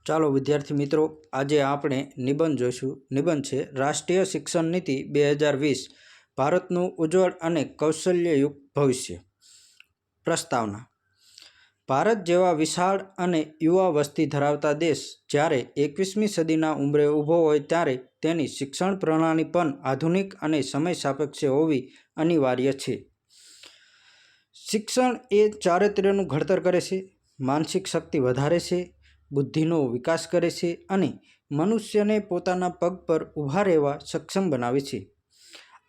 ચાલો વિદ્યાર્થી મિત્રો, આજે આપણે નિબંધ જોઈશું. નિબંધ છે રાષ્ટ્રીય શિક્ષણ નીતિ 2020 ભારતનું ઉજ્જવળ અને કૌશલ્યયુક્ત ભવિષ્ય. પ્રસ્તાવના. ભારત જેવા વિશાળ અને યુવા વસ્તી ધરાવતા દેશ જ્યારે 21મી સદીના ઉંબરે ઊભો હોય ત્યારે તેની શિક્ષણ પ્રણાલી પણ આધુનિક અને સમય સાપેક્ષ હોવી અનિવાર્ય છે. શિક્ષણ એ ચારિત્ર્યનું ઘડતર કરે છે, માનસિક શક્તિ વધારે છે, બુદ્ધિનો વિકાસ કરે છે અને મનુષ્યને પોતાના પગ પર ઊભા રહેવા સક્ષમ બનાવે છે.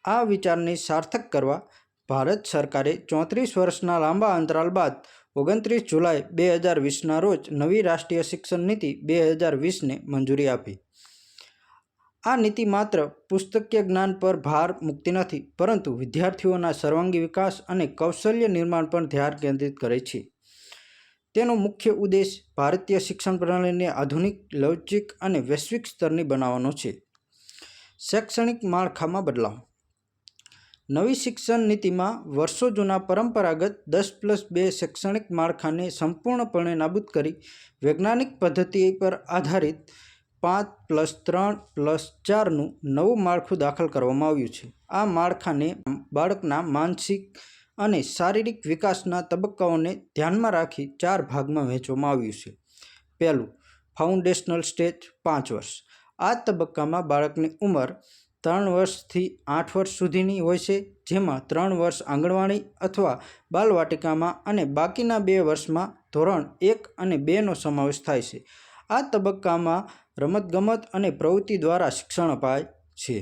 આ વિચારને સાર્થક કરવા ભારત સરકારે 34 વર્ષના લાંબા અંતરાલ બાદ 29 જુલાઈ 2020ના રોજ નવી રાષ્ટ્રીય શિક્ષણ નીતિ 2020ને મંજૂરી આપી. આ નીતિ માત્ર પુસ્તકીય જ્ઞાન પર ભાર મૂકતી નથી, પરંતુ વિદ્યાર્થીઓના સર્વાંગી વિકાસ અને કૌશલ્ય નિર્માણ પર ધ્યાન કેન્દ્રિત કરે છે. તેનો મુખ્ય ઉદ્દેશ ભારતીય શિક્ષણ પ્રણાલીને આધુનિક, લવચીક અને વૈશ્વિક સ્તરની બનાવવાનો છે. શૈક્ષણિક માળખામાં બદલાવ. નવી શિક્ષણ નીતિમાં વર્ષો જૂના પરંપરાગત 10+2 શૈક્ષણિક માળખાને સંપૂર્ણપણે નાબૂદ કરી વૈજ્ઞાનિક પદ્ધતિ પર આધારિત 5+3+4નું નવું માળખું દાખલ કરવામાં આવ્યું છે. આ માળખાને બાળકના માનસિક અને શારીરિક વિકાસના તબક્કાઓને ધ્યાનમાં રાખી 4 ભાગમાં વહેંચવામાં આવ્યું છે. પહેલું, ફાઉન્ડેશનલ સ્ટેજ 5 વર્ષ. આ તબક્કામાં બાળકની ઉંમર 3 વર્ષથી 8 વર્ષ સુધીની હોય છે, જેમાં 3 વર્ષ આંગણવાડી અથવા બાલવાટિકામાં અને બાકીના 2 વર્ષમાં ધોરણ 1 અને 2નો સમાવેશ થાય છે. આ તબક્કામાં રમતગમત અને પ્રવૃત્તિ દ્વારા શિક્ષણ અપાય છે.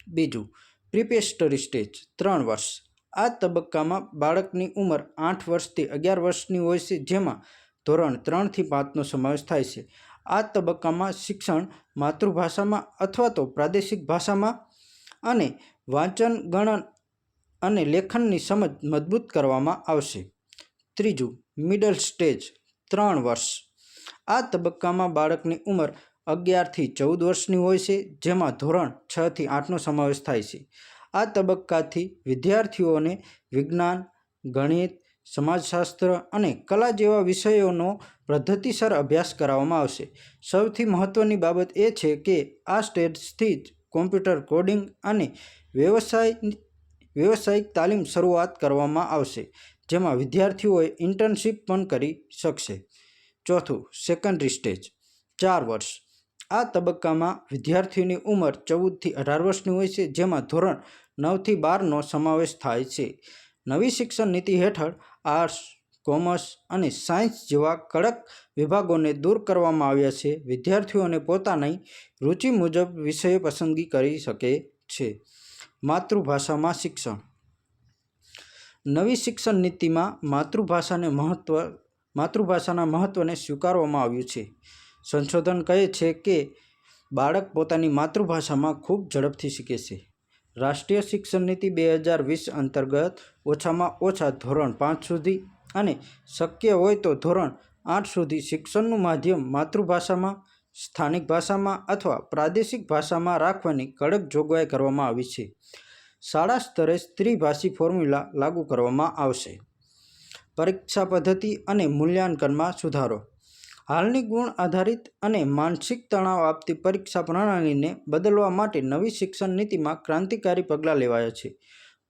બીજું, પ્રિપેસ્ટરી સ્ટેજ 3 વર્ષ. આ તબક્કામાં બાળકની ઉંમર 8 વર્ષથી 11 વર્ષની હોય છે, જેમાં ધોરણ 3 થી 5નો સમાવેશ થાય છે. આ તબક્કામાં શિક્ષણ માતૃભાષામાં અથવા તો પ્રાદેશિક ભાષામાં અને વાંચન, ગણન અને લેખનની સમજ મજબૂત કરવામાં આવશે. ત્રીજું, મિડલ સ્ટેજ 3 વર્ષ. આ તબક્કામાં બાળકની ઉંમર 11 થી 14 વર્ષની હોય છે, જેમાં ધોરણ 6 થી 8નો સમાવેશ થાય છે. આ તબક્કાથી વિદ્યાર્થીઓને વિજ્ઞાન, ગણિત, સમાજશાસ્ત્ર અને કલા જેવા વિષયોનો પદ્ધતિસર અભ્યાસ કરાવવામાં આવશે. સૌથી મહત્ત્વની બાબત એ છે કે આ સ્ટેજથી જ કોમ્પ્યુટર કોડિંગ અને વ્યવસાયિક તાલીમ શરૂઆત કરવામાં આવશે, જેમાં વિદ્યાર્થીઓએ ઇન્ટર્નશીપ પણ કરી શકશે. ચોથું, સેકન્ડરી સ્ટેજ 4 વર્ષ. આ તબક્કામાં વિદ્યાર્થીઓની ઉંમર 14 થી 18 વર્ષની હોય છે, જેમાં ધોરણ 9 થી 12નો સમાવેશ થાય છે. નવી શિક્ષણ નીતિ હેઠળ આર્ટ્સ, કોમર્સ અને સાયન્સ જેવા કડક વિભાગોને દૂર કરવામાં આવ્યા છે. વિદ્યાર્થીઓને પોતાની રુચિ મુજબ વિષય પસંદગી કરી શકે છે. માતૃભાષામાં શિક્ષણ. નવી શિક્ષણ નીતિમાં માતૃભાષાના મહત્ત્વને સ્વીકારવામાં આવ્યું છે. સંશોધન કહે છે કે બાળક પોતાની માતૃભાષામાં ખૂબ ઝડપથી શીખે છે. રાષ્ટ્રીય શિક્ષણ નીતિ 2020 અંતર્ગત ઓછામાં ઓછા ધોરણ 5 સુધી અને શક્ય હોય તો ધોરણ 8 સુધી શિક્ષણનું માધ્યમ માતૃભાષામાં, સ્થાનિક ભાષામાં અથવા પ્રાદેશિક ભાષામાં રાખવાની કડક જોગવાઈ કરવામાં આવી છે. શાળા સ્તરે ત્રિભાષી ફોર્મ્યુલા લાગુ કરવામાં આવશે. પરીક્ષા પદ્ધતિ અને મૂલ્યાંકનમાં સુધારો. હાલની ગુણ આધારિત અને માનસિક તણાવ આપતી પરીક્ષા પ્રણાલીને બદલવા માટે નવી શિક્ષણ નીતિમાં ક્રાંતિકારી પગલાં લેવાયા છે.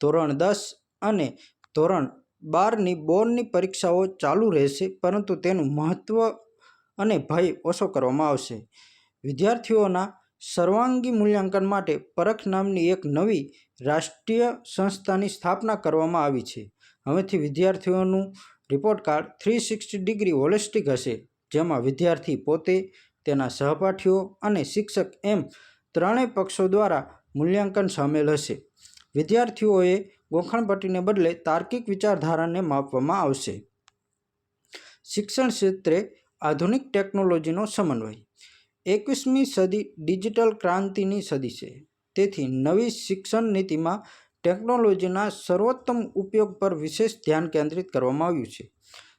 ધોરણ 10 અને ધોરણ 12ની બોર્ડની પરીક્ષાઓ ચાલુ રહેશે, પરંતુ તેનું મહત્ત્વ અને ભય ઓછો કરવામાં આવશે. વિદ્યાર્થીઓના સર્વાંગી મૂલ્યાંકન માટે પરખ નામની એક નવી રાષ્ટ્રીય સંસ્થાની સ્થાપના કરવામાં આવી છે. હવેથી વિદ્યાર્થીઓનું રિપોર્ટ કાર્ડ 360 ડિગ્રી હોલિસ્ટિક હશે, જેમાં વિદ્યાર્થી પોતે, તેના સહપાઠીઓ અને શિક્ષક એમ ત્રણેય પક્ષો દ્વારા મૂલ્યાંકન સામેલ હશે. વિદ્યાર્થીઓએ ગોખણપટ્ટીને બદલે તાર્કિક વિચારધારાને માપવામાં આવશે. શિક્ષણ ક્ષેત્રે આધુનિક ટેકનોલોજીનો સમન્વય. 21મી સદી ડિજિટલ ક્રાંતિની સદી છે, તેથી નવી શિક્ષણ નીતિમાં ટેકનોલોજીના સર્વોત્તમ ઉપયોગ પર વિશેષ ધ્યાન કેન્દ્રિત કરવામાં આવ્યું છે.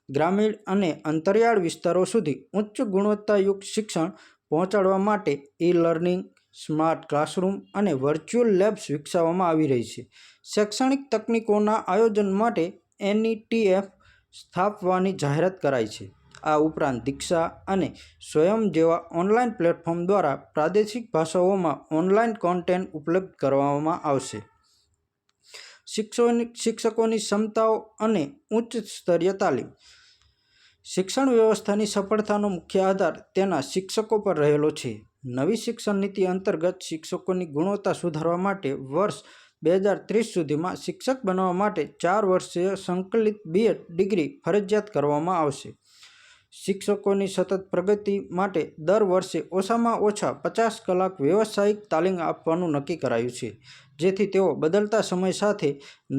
ગ્રામીણ અને અંતરિયાળ વિસ્તારો સુધી ઉચ્ચ ગુણવત્તાયુક્ત શિક્ષણ પહોંચાડવા માટે ઈ-લર્નિંગ, સ્માર્ટ ક્લાસરૂમ અને વર્ચ્યુઅલ લેબ્સ વિકસાવવામાં આવી રહી છે. શૈક્ષણિક તકનીકોના આયોજન માટે NETF સ્થાપવાની જાહેરાત કરાઈ છે. આ ઉપરાંત દીક્ષા અને સ્વયં જેવા ઓનલાઈન પ્લેટફોર્મ દ્વારા પ્રાદેશિક ભાષાઓમાં ઓનલાઈન કોન્ટેન્ટ ઉપલબ્ધ કરવામાં આવશે. શિક્ષકોની ક્ષમતાઓ અને ઉચ્ચ સ્તરીય તાલીમ. શિક્ષણ વ્યવસ્થાની સફળતાનો મુખ્ય આધાર તેના શિક્ષકો પર રહેલો છે. નવી શિક્ષણ નીતિ અંતર્ગત શિક્ષકોની ગુણવત્તા સુધારવા માટે વર્ષ 2030 સુધીમાં શિક્ષક બનવા માટે 4 વર્ષીય સંકલિત BEd ડિગ્રી ફરજિયાત કરવામાં આવશે. શિક્ષકોની સતત પ્રગતિ માટે દર વર્ષે ઓછામાં ઓછા 50 કલાક વ્યવસાયિક તાલીમ આપવાનું નક્કી કરાયું છે, જેથી તેઓ બદલતા સમય સાથે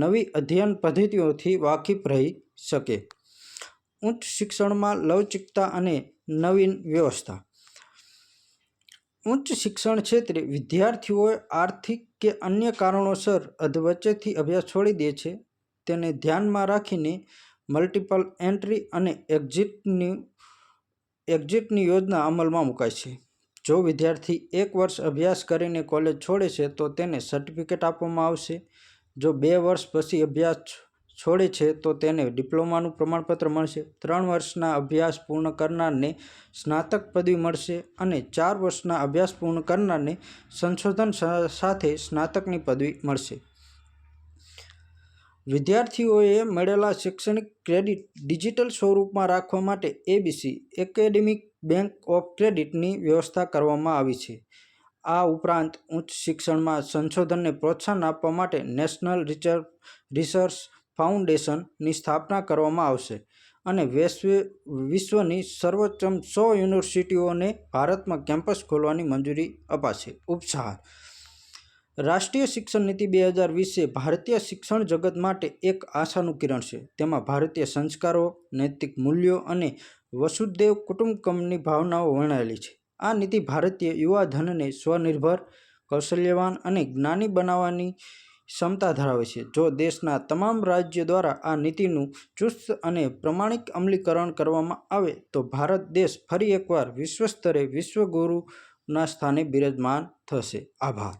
નવી અધ્યયન પદ્ધતિઓથી વાકેફ રહી શકે. ઉચ્ચ શિક્ષણમાં લવચિકતા અને નવીન વ્યવસ્થા. ઉચ્ચ શિક્ષણ ક્ષેત્રે વિદ્યાર્થીઓએ આર્થિક કે અન્ય કારણોસર અધવચ્ચેથી અભ્યાસ છોડી દે છે, તેને ધ્યાનમાં રાખીને મલ્ટિપલ એન્ટ્રી અને એક્ઝિટની યોજના અમલમાં મુકાય છે. જો વિદ્યાર્થી 1 વર્ષ અભ્યાસ કરીને કોલેજ છોડે છે તો તેને સર્ટિફિકેટ આપવામાં આવશે. જો 2 વર્ષ પછી અભ્યાસ છોડે છે તો તેને ડિપ્લોમાનું પ્રમાણપત્ર મળશે. 3 વર્ષના અભ્યાસ પૂર્ણ કરનારને સ્નાતક પદવી મળશે અને 4 વર્ષના અભ્યાસ પૂર્ણ કરનારને સંશોધન સાથે સ્નાતકની પદવી મળશે. વિદ્યાર્થીઓએ મળેલા શૈક્ષણિક ક્રેડિટ ડિજિટલ સ્વરૂપમાં રાખવા માટે ABC એકેડેમિક બેંક ઓફ ક્રેડિટની વ્યવસ્થા કરવામાં આવી છે. આ ઉપરાંત ઉચ્ચ શિક્ષણમાં સંશોધનને પ્રોત્સાહન આપવા માટે નેશનલ રિસર્ચ ફાઉન્ડેશનની સ્થાપના કરવામાં આવશે અને વિશ્વની સર્વોત્તમ 100 યુનિવર્સિટીઓને ભારતમાં કેમ્પસ ખોલવાની મંજૂરી અપાશે. ઉપસાર. રાષ્ટ્રીય શિક્ષણ નીતિ 2020 એ ભારતીય શિક્ષણ જગત માટે એક આશાનું કિરણ છે. તેમાં ભારતીય સંસ્કારો, નૈતિક મૂલ્યો અને વસુધૈવ કુટુંબકમની ભાવનાઓ વર્ણવેલી છે. આ નીતિ ભારતીય યુવા ધનને સ્વનિર્ભર, કૌશલ્યવાન અને જ્ઞાની બનાવવાની ક્ષમતા ધરાવે છે. જો દેશના તમામ રાજ્યો દ્વારા આ નીતિનું ચુસ્ત અને પ્રમાણિક અમલીકરણ કરવામાં આવે તો ભારત દેશ ફરી એકવાર વિશ્વ સ્તરે વિશ્વગુરુના સ્થાને બિરાજમાન થશે. આભાર.